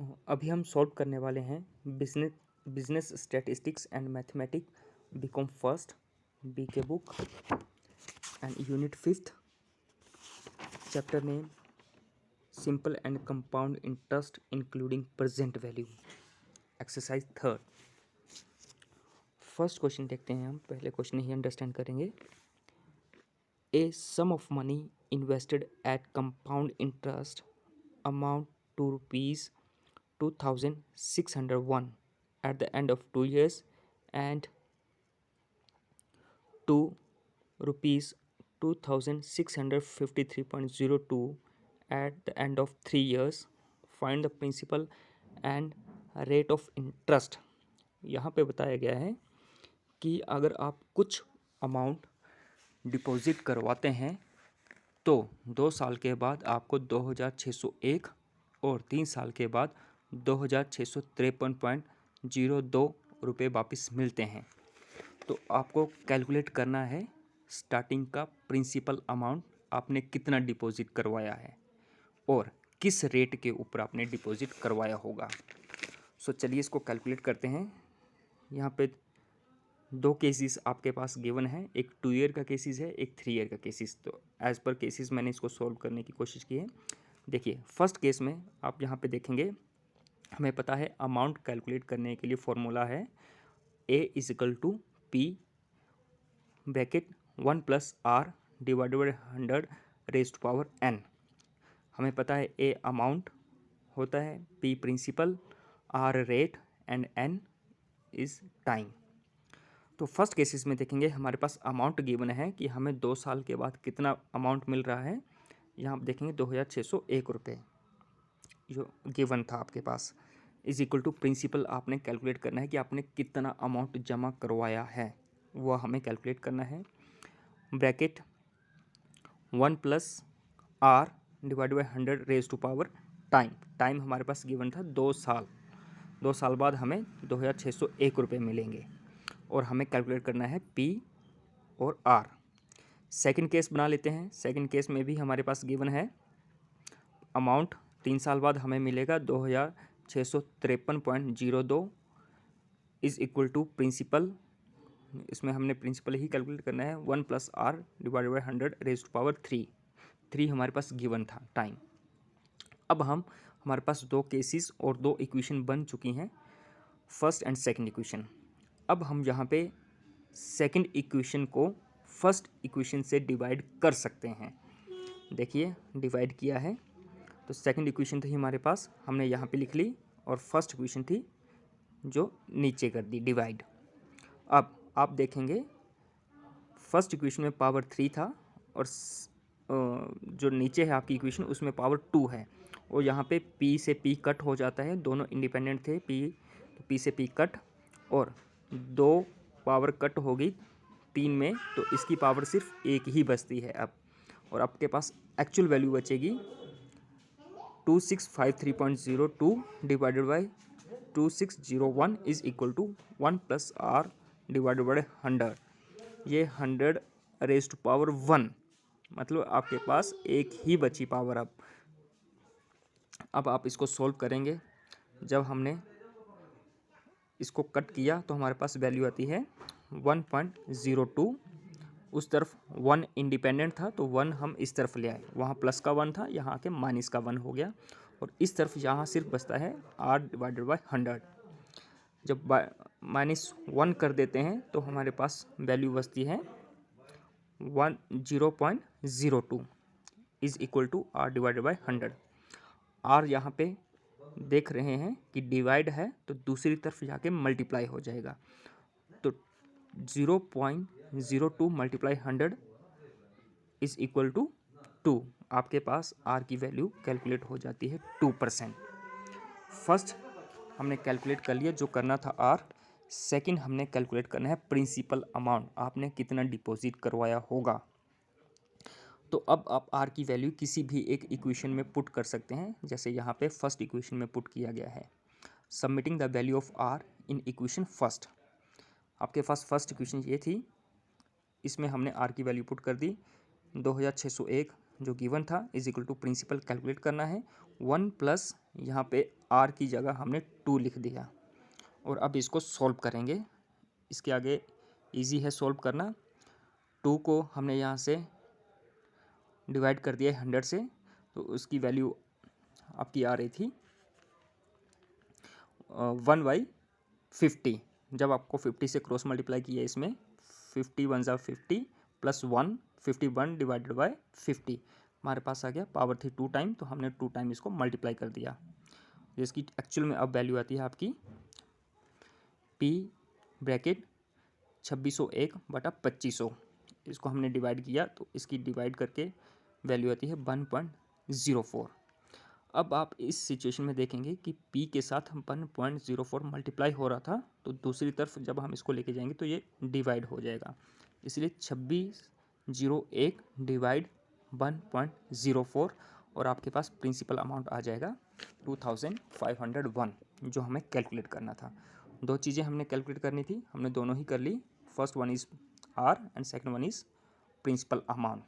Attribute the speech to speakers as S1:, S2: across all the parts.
S1: अभी हम सॉल्व करने वाले हैं business statistics and mathematics BCom first B के book and unit fifth chapter name simple and compound interest including present value exercise third. First question देखते हैं हम। पहले क्वेश्चन ही अंडरस्टैंड करेंगे। A sum of money invested at compound interest amount to rupees 2601 at the end of 2 years and to rupees 2653.02 at the end of 3 years. Find the principal and rate of interest. यहाँ पे बताया गया है कि अगर आप कुछ amount deposit करवाते हैं तो 2 साल के बाद आपको 2601 और 3 साल के बाद 2653.02 रुपये वापस मिलते हैं। तो आपको कैलकुलेट करना है स्टार्टिंग का प्रिंसिपल अमाउंट, आपने कितना डिपॉजिट करवाया है और किस रेट के ऊपर आपने डिपॉजिट करवाया होगा। सो चलिए इसको कैलकुलेट करते हैं। यहाँ पे 2 केसेस आपके पास गिवन है, एक 2 ईयर का केसेस है, एक 3 ईयर का केसेस। तो एज पर केसेस मैंने इसको सॉल्व करने की कोशिश की है। देखिए फर्स्ट केस में आप यहाँ पे देखेंगे, हमें पता है अमाउंट कैलकुलेट करने के लिए फॉर्मूला है A is equal to P bracket 1 plus r divided by 100 raise to power n। हमें पता है A अमाउंट होता है, P principal, R rate and n is time. तो फर्स्ट केसेस में देखेंगे हमारे पास अमाउंट गिवन है कि हमें 2 साल के बाद कितना अमाउंट मिल रहा है। यहाँ आप देखेंगे 2601 रुपये जो गिवन था आपके पास, इज इक्वल टू प्रिंसिपल आपने कैलकुलेट करना है कि आपने कितना अमाउंट जमा करवाया है, वह हमें कैलकुलेट करना है। Bracket 1 plus r divide by 100 raise to power time. Time हमारे पास गिवन था 2 साल। 2 साल बाद हमें 2601 रुपये मिलेंगे और हमें कैलकुलेट करना है P और R। सेकंड केस बना लेते हैं। सेकंड केस में भी हमारे पास गिवन है अमाउंट 3 साल बाद हमें मिलेगा 2653.02 इज़ इक्वल टू प्रिंसिपल। इसमें हमने प्रिंसिपल ही कैलकुलेट करना है 1 plus r divide by 100 raise to power 3 हमारे पास गिवन था टाइम। अब हमारे पास 2 केसेस और 2 इक्वेशन बन चुकी हैं, फर्स्ट एंड सेकंड इक्वेशन। अब हम यहाँ पे सेकंड इक्वेशन को फर्स्ट इक्वेशन से डिवाइड कर सकते हैं। देखिए डिवाइड किया है तो सेकंड इक्वेशन थी हमारे पास, हमने यहाँ पे लिख ली, और फर्स्ट इक्वेशन थी जो नीचे कर दी डिवाइड। अब आप देखेंगे फर्स्ट इक्वेशन में पावर 3 था और जो नीचे है आपकी इक्वेशन उसमें पावर 2 है, और यहाँ पे P से P कट हो जाता है, दोनों इंडिपेंडेंट थे तो P से P कट, और 2 पावर कट हो गई 3 में, तो इसकी पावर सिर्फ 1 ही बचती है अब, और आपके पास एक्चुअल वैल्यू बचेगी 2653.02 divided by 2601 is equal to 1 plus r divided by 100। ये 100 रेज़ टू पावर 1, मतलब आपके पास 1 ही बची पावर। अब आप इसको सॉल्व करेंगे। जब हमने इसको कट किया तो हमारे पास वैल्यू आती है 1.02। उस तरफ 1 इंडिपेंडेंट था तो 1 हम इस तरफ ले आए, वहाँ प्लस का 1 था, यहाँ आके माइनस का 1 हो गया, और इस तरफ यहाँ सिर्फ बचता है r डिवाइडेड बाई 100। जब -1 कर देते हैं तो हमारे पास वैल्यू बचती है 0.02 is equal to r divided by 100। r यहाँ पे देख रहे हैं कि डिवाइड है तो दूसरी तरफ जाके मल्टीप्लाई हो जाएगा, तो 0.02 मल्टीप्लाई 100 इज़ इक्वल टू 2। आपके पास r की वैल्यू कैलकुलेट हो जाती है 2%। फर्स्ट हमने कैलकुलेट कर लिया जो करना था r। सेकंड हमने कैलकुलेट करना है प्रिंसिपल अमाउंट, आपने कितना डिपॉजिट करवाया होगा। तो अब आप r की वैल्यू किसी भी एक इक्वेशन में पुट कर सकते हैं, जैसे यहाँ पे फर्स्ट इक्वेशन में पुट किया गया है। Submitting the value of r in equation first. आपके पास फर्स्ट इक्वेशन ये थी, इसमें हमने r की वैल्यू पुट कर दी 2601 जो गिवन था is equal to principal calculate करना है 1 प्लस यहाँ पे आर की जगह हमने 2 लिख दिया और अब इसको सॉल्व करेंगे। इसके आगे इजी है सॉल्व करना। 2 को हमने यहाँ से डिवाइड कर दिया 100 से, तो उसकी वैल्यू आपकी आ रही थी 1/50। जब आपको 50 से क्रॉस मल्टीप्लाई किया इसमें 50 वन ज़ा 50 प्लस 1 51 डिवाइडेड बाय 50 हमारे पास आ गया। पावर थी 2 टाइम, तो हमने 2 टाइम इसको मल्टीप्लाई कर दिया। जिसकी एक्चुअल में अब वैल्यू आती है आपकी P ब्रैकेट 2601/2500। इसको हमने डिवाइड किया तो इसकी डिवाइड करके वैल्यू आती है 1.04। अब आप इस सिचुएशन में देखेंगे कि P के साथ 1.04 मल्टीप्लाई हो रहा था, तो दूसरी तरफ जब हम इसको लेके जाएंगे तो ये डिवाइड हो जाएगा। इसलिए 2601 डिवाइड 1.04 और आपके पास प्रिंसिपल अमाउंट आ जाएगा 2501, जो हमें कैलकुलेट करना था। 2 चीज़ें हमने कैलकुलेट करनी थी, हमने दोनों ही कर ली। First one is R and second one is principal amount.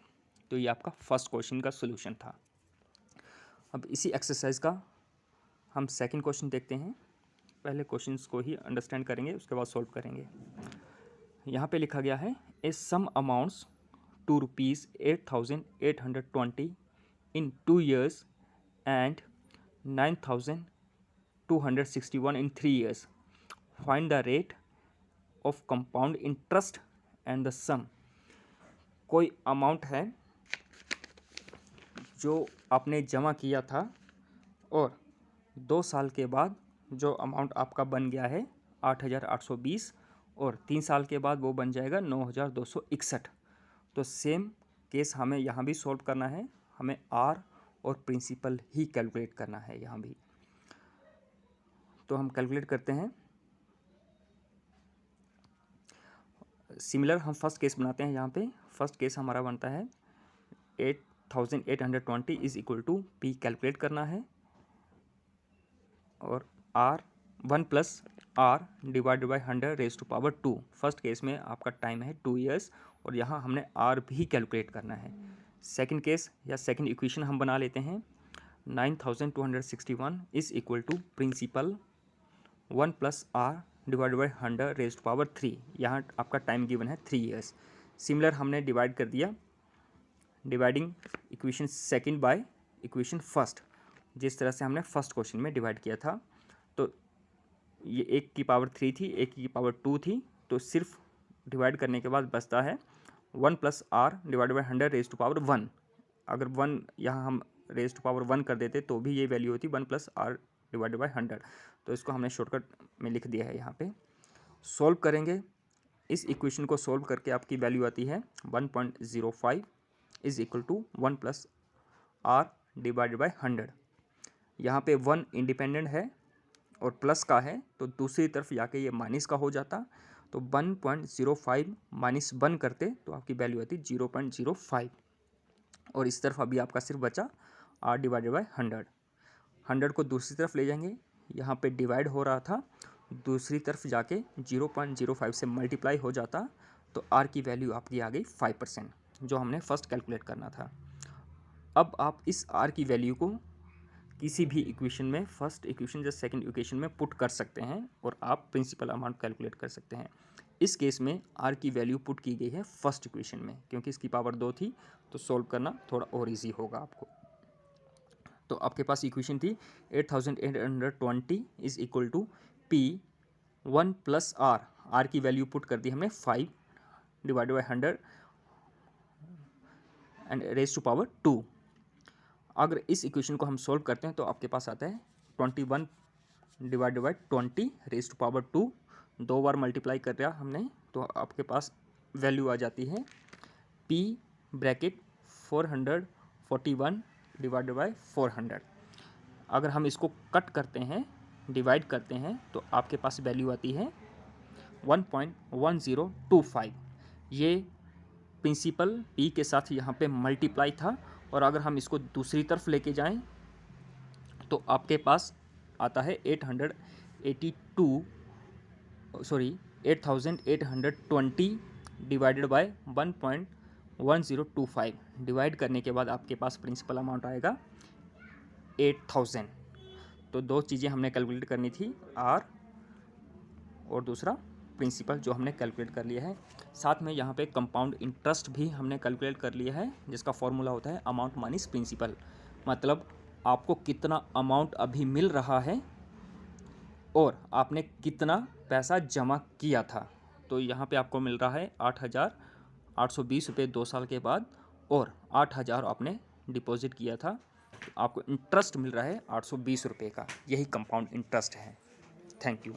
S1: तो ये आपका फर्स्ट क्वेश्चन का सोल्यूशन था। अब इसी एक्सरसाइज का हम सेकंड क्वेश्चन देखते हैं। पहले क्वेश्चंस को ही अंडरस्टैंड करेंगे, उसके बाद सॉल्व करेंगे। यहाँ पे लिखा गया है ए सम amounts to ₹8,820 in 2 years and 9,261 in 3 years. Find the rate of compound interest and the sum. कोई अमाउंट है जो आपने जमा किया था और 2 साल के बाद जो अमाउंट आपका बन गया है 8,820 और 3 साल के बाद वो बन जाएगा 9,261। तो सेम केस हमें यहाँ भी सॉल्व करना है। हमें आर और प्रिंसिपल ही कैलकुलेट करना है यहाँ भी। तो हम कैलकुलेट करते हैं। सिमिलर हम फर्स्ट केस बनाते हैं। यहाँ पे फर्स्ट केस हमारा बनता है 8,820 is equal to P calculate करना है और R 1 plus r divided by 100 raise to power 2। First case में आपका टाइम है 2 ईयर्स और यहाँ हमने आर भी कैलकुलेट करना है। सेकंड केस या सेकंड इक्वेशन हम बना लेते हैं 9,261 is equal to principal 1 plus r divided by 100 raise to power 3। यहाँ आपका टाइम गिवन है 3 ईयर्स। सिमिलर हमने डिवाइड कर दिया, dividing equation second by equation first, जिस तरह से हमने फर्स्ट क्वेश्चन में डिवाइड किया था। तो ये 1 की पावर 3 थी, 1 की पावर 2 थी, तो सिर्फ डिवाइड करने के बाद बचता है 1 plus r divided by 100 raise to power 1। अगर 1 यहाँ हम रेज टू पावर 1 कर देते तो भी ये वैल्यू होती 1 प्लस आर डिवाइडेड बाई 100। तो इसको हमने शॉर्टकट में लिख दिया है। यहाँ पे सॉल्व करेंगे। इस इक्वेशन को सॉल्व करके आपकी वैल्यू आती है 1.05 is equal to 1 plus r divided by 100। यहाँ पे 1 इंडिपेंडेंट है और प्लस का है, तो दूसरी तरफ जाके ये माइनस का हो जाता। तो 1.05 माइनस 1 करते तो आपकी वैल्यू आती 0.05 और इस तरफ अभी आपका सिर्फ बचा आर डिवाइडेड बाई 100। 100 को दूसरी तरफ ले जाएंगे, यहाँ पे डिवाइड हो रहा था, दूसरी तरफ जाके 0.05 से मल्टीप्लाई हो जाता, तो आर की वैल्यू आपकी आ गई 5%, जो हमने फर्स्ट कैलकुलेट करना था। अब आप इस आर की वैल्यू को किसी भी इक्वेशन में, फर्स्ट इक्वेशन या सेकंड इक्वेशन में पुट कर सकते हैं और आप प्रिंसिपल अमाउंट कैलकुलेट कर सकते हैं। इस केस में आर की वैल्यू पुट की गई है फर्स्ट इक्वेशन में, क्योंकि इसकी पावर 2 थी, तो सॉल्व करना थोड़ा और ईजी होगा आपको। तो आपके पास इक्वेशन थी 8,820 is equal to P 1 plus R. R की वैल्यू पुट कर दी हमने 5 divided by 100 and raise to power 2। अगर इस इक्वेशन को हम सॉल्व करते हैं तो आपके पास आता है 21 divided by 20 raise to power 2। 2 बार मल्टीप्लाई कर दिया हमने, तो आपके पास वैल्यू आ जाती है पी ब्रैकेट 441 डिवाइडेड बाई 400। अगर हम इसको कट करते हैं, डिवाइड करते हैं, तो आपके पास वैल्यू आती है 1.1025। ये प्रिंसिपल पी के साथ यहाँ पे मल्टीप्लाई था, और अगर हम इसको दूसरी तरफ लेके जाएं तो आपके पास आता है 8,820 डिवाइडेड बाय 1.1025 1025 डिवाइड करने के बाद आपके पास प्रिंसिपल अमाउंट आएगा 8000। तो दो चीज़ें हमने कैलकुलेट करनी थी, आर और दूसरा प्रिंसिपल, जो हमने कैलकुलेट कर लिया है। साथ में यहाँ पे कंपाउंड इंटरेस्ट भी हमने कैलकुलेट कर लिया है, जिसका फॉर्मूला होता है अमाउंट माइनस प्रिंसिपल। मतलब आपको कितना अमाउंट अभी मिल रहा है और आपने कितना पैसा जमा किया था। तो यहाँ पे आपको मिल रहा है 8,820 रुपये 2 साल के बाद, और 8,000 आपने डिपॉजिट किया था। तो आपको इंटरेस्ट मिल रहा है 820 रुपये का। यही कंपाउंड इंटरेस्ट है। Thank you.